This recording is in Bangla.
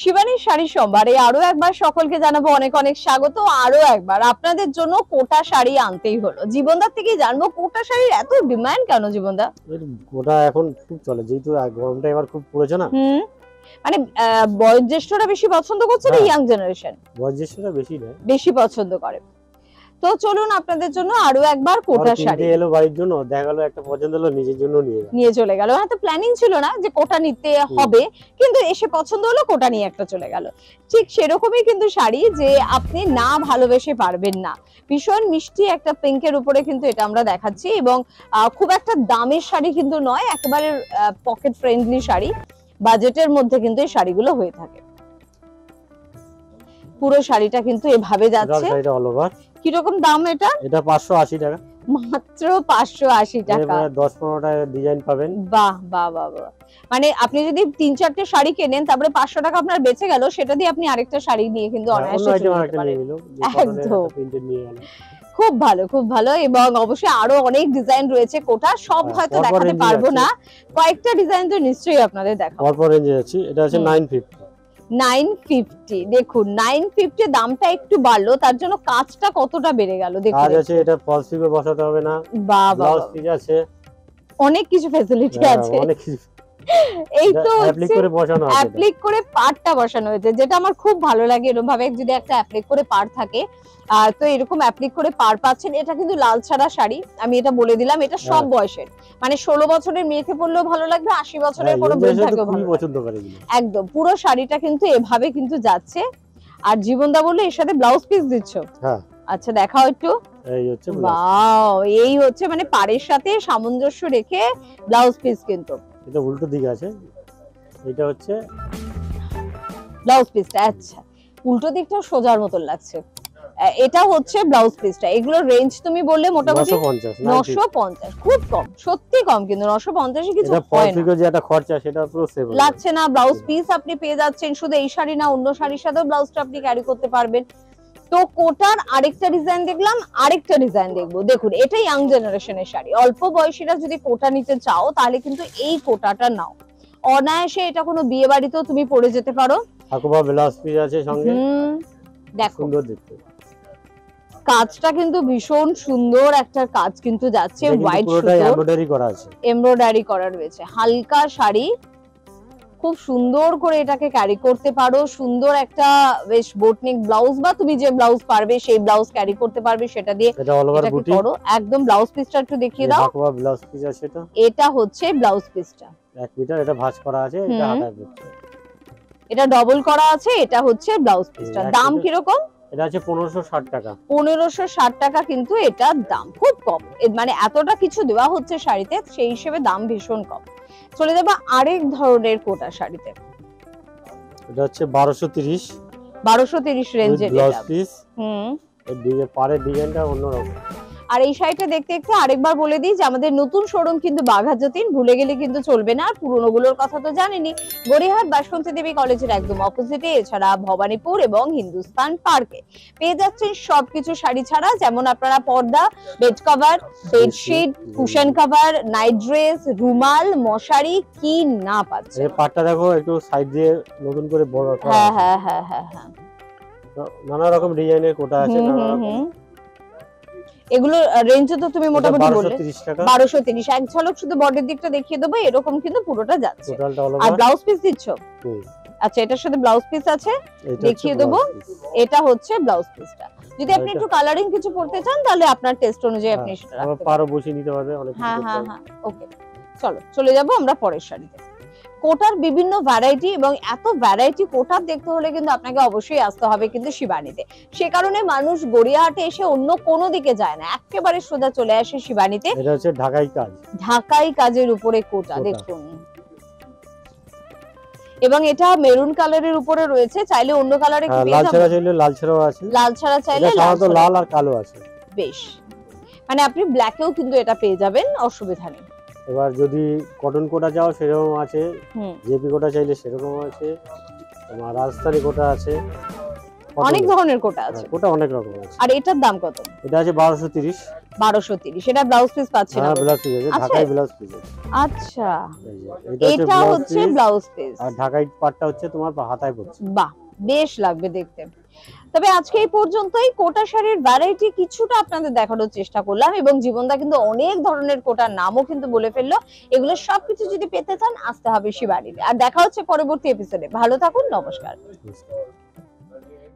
শিবানীর শাড়ি সম্ভারে আরো একবার সকলকে জানাবো অনেক অনেক স্বাগত। আরো একবার আপনাদের জন্য কোটা শাড়ি আনতেই হলো। জীবনদার থেকে জানবো কোটা শাড়ির এত ডিমান্ড কেন জীবনদা? কোটা এখন খুব চলে, যেহেতু গরমটা এবার খুব পড়েছে না। মানে বয়োজ্যেষ্ঠরা বেশি পছন্দ করছে না ইয়াং জেনারেশন? বয়োজ্যেষ্ঠরা বেশি পছন্দ করে। তো চলুন আপনাদের জন্য আরো একবার কোটা শাড়ি এলো বাড়ির জন্য, দেখা গেল একটা পছন্দ হলো, নিজের জন্য নিয়ে চলে গেল। হয়তো প্ল্যানিং ছিল না যে কোটা নিতে হবে, কিন্তু এসে পছন্দ হলো, কোটা নিয়ে একটা চলে গেল। ঠিক সেরকমই কিন্তু শাড়ি যে আপনি না ভালোবেসে পারবেন না। ভীষণ মিষ্টি একটা পিঙ্কের উপরে কিন্তু এটা আমরা দেখাচ্ছি, এবং খুব একটা দামের শাড়ি কিন্তু নয়, একেবারে পকেট ফ্রেন্ডলি শাড়ি। বাজেটের মধ্যে কিন্তু এই শাড়িগুলো হয়ে থাকে। পুরো শাড়িটা কিন্তু এভাবে যাচ্ছে। কিরকম দাম এটা? এটা 580 টাকা, মাত্র 580 টাকা। 10-15টা ডিজাইন পাবেন। বাহ বাহ বাহ বাহ। মানে আপনি যদি 3-4টে শাড়ি কেনেন, তারপরে 500 টাকা আপনার বেঁচে গেল, সেটা দিয়ে আপনি আরেকটা শাড়ি নিয়ে কিন্তু অনায়াসে চলতে পারেন। খুব ভালো, খুব ভালো। এবং অবশ্যই আরো অনেক ডিজাইন রয়েছে কোটা, সব হয়তো দেখাতে পারবো না, কয়েকটা ডিজাইন তো নিশ্চয়ই আপনাদের দেখাবো। পরপর রেঞ্জে যাচ্ছি। এটা আছে 950। দেখুন 950 দামটা একটু বাড়লো, তার জন্য কাজটা কতটা বেড়ে গেল দেখুন। কাজ আছে, এটা ফলস পিকো বসাতে হবে না, ব্লাউজ পিস আছে, অনেক কিছু ফ্যাসিলিটি আছে, অনেক কিছু। এই তো অ্যাপ্লিক করে বসানো আছে, অ্যাপ্লিক করে পাড়টা বসানো হয়েছে, যেটা আমার খুব ভালো লাগে। এরকম ভাবে যদি একটা অ্যাপ্লিক করে পাড় থাকে, তো এরকম অ্যাপ্লিক করে পাড় পাচ্ছেন। এটা কিন্তু লাল ছাড়া শাড়ি, আমি এটা বলে দিলাম। এটা সব বয়সের, মানে 16 বছরের মেয়েকে পরলেও ভালো লাগবে, 80 বছরের কোনো বৃদ্ধাকেও ভালো লাগবে। একদম পুরো শাড়িটা কিন্তু এভাবে কিন্তু যাচ্ছে। আর জীবনদা বললো এর সাথে ব্লাউজ পিস দিচ্ছ? হ্যাঁ। আচ্ছা দেখাও একটু। এই হচ্ছে ওয়াও, এই হচ্ছে মানে পাড়ের সাথে সামঞ্জস্য রেখে ব্লাউজ পিস। কিন্তু এটা উল্টো দিকে আছে, এটা হচ্ছে ব্লাউজ পিসটা। আচ্ছা, উল্টো দিকটাও সোজার মতন লাগছে। এটা হচ্ছে ব্লাউজ পিসটা। এগুলোর রেঞ্জ তুমি বললে মোটামুটি 950। খুব কম, সত্যি কম, কিন্তু 950 কিছু হয় না। যে একটা খরচা সেটা পুরো সেভ লাগছে না। ব্লাউজ পিস আপনি পেয়ে যাচ্ছেন। শুধু এই শাড়ি না, অন্য শাড়ির সাথেও ব্লাউজটা আপনি ক্যারি করতে পারবেন। তো কোটার আরেকটা ডিজাইন দেখলাম, আরেকটা ডিজাইন দেখবো। দেখুন এটা ইয়াং জেনারেশনের শাড়ি। অল্প বয়সীরা যদি কোটা নিতে চাও, তাহলে কিন্তু এই কোটাটা নাও, অনায়াসে এটা কোনো বিয়ে বাড়িতেও তুমি পরে যেতে পারো। আকবা ব্লাউজ পিস আছে সঙ্গে। দেখো সুন্দর দেখতে, কাজটা কিন্তু ভীষণ সুন্দর একটা কাজ কিন্তু যাচ্ছে। হোয়াইট সুতো এমব্রয়ডারি করা আছে, এমব্রয়ডারি করা রয়েছে। হালকা শাড়ি, খুব সুন্দর করে এটাকে ক্যারি করতে পারো। সুন্দর একটা বেশ বোটনিক ব্লাউজ, বা তুমি যে ব্লাউজ পারবে সেই ব্লাউজ ক্যারি করতে পারবে, সেটা দিয়ে এটাকে করো। একদম ব্লাউজ পিসটা একটু দেখিয়ে দাও। আকবা ব্লাউজ পিস আছে, এটা হচ্ছে ব্লাউজ পিসটা 1 মিটার। এটা ভাঁজ করা আছে, এটা হাতায় পড়ছে, এটা ডবল করা আছে। এটা হচ্ছে ব্লাউজ পিসটা। দাম কি রকম? এটা আছে 1560 টাকা। 1560 টাকা কিন্তু এটার দাম খুব কম। মানে এতটা কিছু দেওয়া হচ্ছে শাড়িতে, সেই হিসেবে দাম ভীষণ কম। চলে যাবো আরেক ধরনের কোটা শাড়িতে। এটা হচ্ছে 1230 রেঞ্জের ব্লাউজ পিস। এর দিকে পাড়ের ডিজাইনটা অন্যরকম। আর এই শাড়িটা দেখতে দেখতে আরেকবার বলে দিই যে আমাদের নতুন শোরুম কিন্তু বাঘাযতীন, ভুলে গেলে কিন্তু চলবে না। আর পুরনো গুলোর কথা তো জানেনই, গড়িয়াহাট বাসন্তী দেবী কলেজের একদম অপোজিটে। এছাড়া ভবানীপুর এবং হিন্দুস্তান পার্কে পেয়ে যাচ্ছেন সবকিছু শাড়ি ছাড়া, যেমন আপনারা পর্দা, bed cover, bedsheet, cushion cover, night dress, রুমাল, মশারি, কি না পাচ্ছেন। এই পাটটা দেখো একটু সাইড দিয়ে নতুন করে বড় করা। হ্যাঁ হ্যাঁ হ্যাঁ হ্যাঁ হ্যাঁ, নানা রকম ডিজাইনের কোটা আছে। এগুলো রেঞ্জ তো তুমি মোটামুটি বললে 1230 টাকা। এক ঝলক শুধু বডির দিকটা দেখিয়ে দেবো, এরকম কিন্তু পুরোটা যাচ্ছে। আর ব্লাউজ পিস দিচ্ছ? আচ্ছা, এটার সাথে ব্লাউজ পিস আছে, দেখিয়ে দেবো। এটা হচ্ছে ব্লাউজ পিসটা। যদি আপনি একটু কালারিং কিছু পড়তে চান, তাহলে আপনার টেস্ট অনুযায়ী আপনি সেটা রাখতে পারেন। পারো বসিয়ে নিতে পারবে অনেক কিছু। হ্যাঁ হ্যাঁ হ্যাঁ, ওকে। চলো চলে যাব আমরা পরের শাড়িতে। কোটার বিভিন্ন ভ্যারাইটি, এবং এত ভ্যারাইটি কোটার দেখতে হলে কিন্তু আপনাকে অবশ্যই আসতে হবে কিন্তু শিবানীতে। সে কারণে মানুষ গড়িয়াহাটে এসে অন্য কোনো দিকে যায় না, একেবারে সোজা চলে আসে শিবানীতে। এটা হচ্ছে ঢাকাই কাজ, ঢাকাই কাজের উপরে কোটা। দেখুন, এবং এটা মেরুন কালারের উপরে রয়েছে। চাইলে অন্য কালারে কি পেয়ে যাবেন। লাল ছাড়া চাইলে লাল ছাড়াও আছে, লাল ছাড়া চাইলে লাল আর কালো আছে। বেশ, মানে আপনি ব্ল্যাকেও কিন্তু এটা পেয়ে যাবেন, অসুবিধা নেই। এবার যদি কটন কোটা চাও সেরকম আছে, জেপি কোটা চাইলে সেরকম আছে, তোমার রাজস্থানি কোটা আছে, অনেক ধরনের কোটা আছে। কোটা অনেক রকম আছে। আর এটার দাম কত? এটা আছে 1230। 1230, সেটা ব্লাউজ পিস পাচ্ছি না? হ্যাঁ ব্লাউজ পিস আছে, আচ্ছা। ঢাকাই ব্লাউজ পিস আছে। আচ্ছা, এই যে এটা হচ্ছে ব্লাউজ পিস। আর ঢাকাই পাটটা হচ্ছে তোমার হাতায় পড়ছে। বাহ, বেশ লাগবে দেখতে। তবে আজকে এই পর্যন্তই। কোটা শাড়ির ভ্যারাইটি কিছুটা আপনাদের দেখানোর চেষ্টা করলাম, এবং জীবনদা কিন্তু অনেক ধরনের কোটার নামও কিন্তু বলে ফেললো। এগুলো সবকিছু যদি পেতে চান আসতে হবে শিবানীতে। আর দেখা হচ্ছে পরবর্তী এপিসোডে। ভালো থাকুন, নমস্কার। নমস্কার।